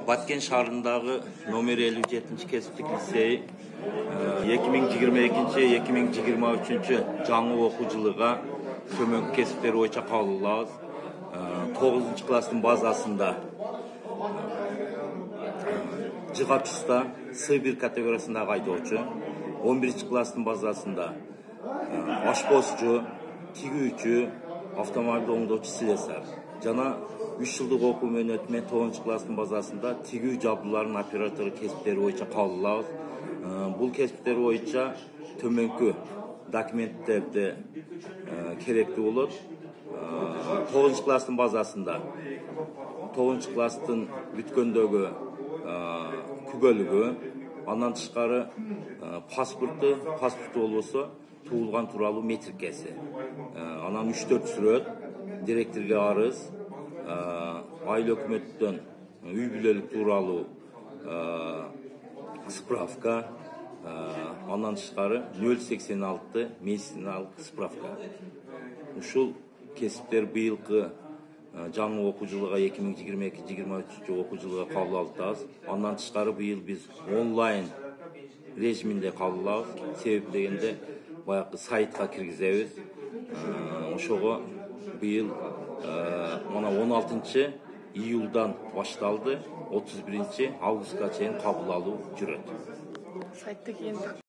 Баткен шаарындагы номер 57 кесиптик лицей 2022-2023 жаңы окуу жылыга төмөнкү кесиптер боюнча кабыл алабыз. 9 класстын базасында жыгачуста С1 категориясындагы айдоочу, 11 класстын базасында ашпозчу, тигүүчү, автомобиль оңдоочу слесарь. Жана 3 жылдык окуу мөөнөтү 9 класстын базасында тигүү жабдууларынын оператору кесиптери боюнча кабыл алабыз. Бул кесиптер боюнча төмөнкү документтерди керектүү болот. 9 класстын базасында 9 класстын бүткөндөгү күбөлүгү, андан тышкары паспорту болбосо туулган тууралуу метрикеси, анан 3-4 сүрөт, директорго арыз, айыл өкмөттөн үй бүлөлүк тууралуу справка, андан тышкары 086 медициналык справка. Ушул кесиптер быйылкы жаңы окуу жылыга 2022-2023 окуу жылыга кабыл алабыз. Андан тышкары быйыл биз онлайн режиминде кабыл алабыз. Себеп дегенде баягы сайтка киргизебиз. Ошого быйыл мына 16 июлдан башталды, 31 августка чейин кабыл алуу жүрөт.